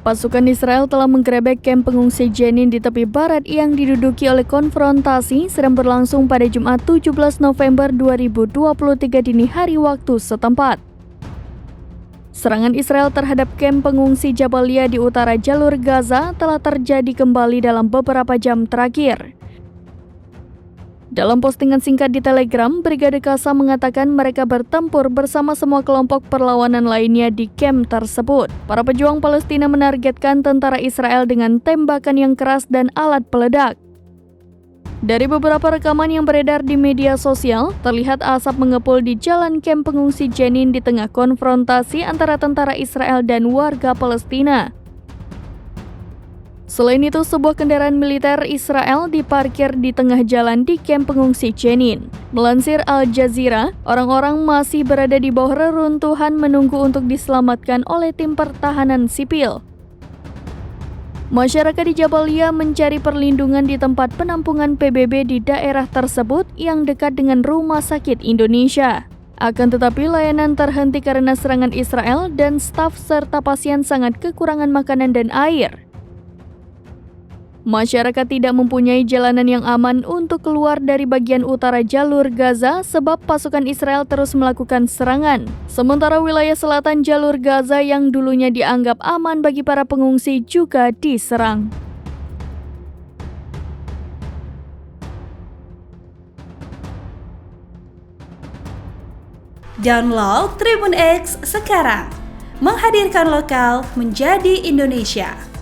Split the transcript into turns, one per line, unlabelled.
Pasukan Israel telah menggerebek kamp pengungsi Jenin di tepi barat yang diduduki oleh konfrontasi sedang berlangsung pada Jumat 17 November 2023 dini hari waktu setempat. Serangan Israel terhadap kamp pengungsi Jabalia di utara jalur Gaza telah terjadi kembali dalam beberapa jam terakhir. Dalam postingan singkat di Telegram, Brigade Qassam mengatakan mereka bertempur bersama semua kelompok perlawanan lainnya di kamp tersebut. Para pejuang Palestina menargetkan tentara Israel dengan tembakan yang keras dan alat peledak. Dari beberapa rekaman yang beredar di media sosial, terlihat asap mengepul di jalan kamp pengungsi Jenin di tengah konfrontasi antara tentara Israel dan warga Palestina. Selain itu, sebuah kendaraan militer Israel diparkir di tengah jalan di kamp pengungsi Jenin. Melansir Al Jazeera, orang-orang masih berada di bawah reruntuhan menunggu untuk diselamatkan oleh tim pertahanan sipil. Masyarakat di Jabalia mencari perlindungan di tempat penampungan PBB di daerah tersebut yang dekat dengan Rumah Sakit Indonesia. Akan tetapi layanan terhenti karena serangan Israel dan staf serta pasien sangat kekurangan makanan dan air. Masyarakat tidak mempunyai jalanan yang aman untuk keluar dari bagian utara jalur Gaza sebab pasukan Israel terus melakukan serangan. Sementara wilayah selatan jalur Gaza yang dulunya dianggap aman bagi para pengungsi juga diserang.
Download Tribun X sekarang, menghadirkan lokal menjadi Indonesia.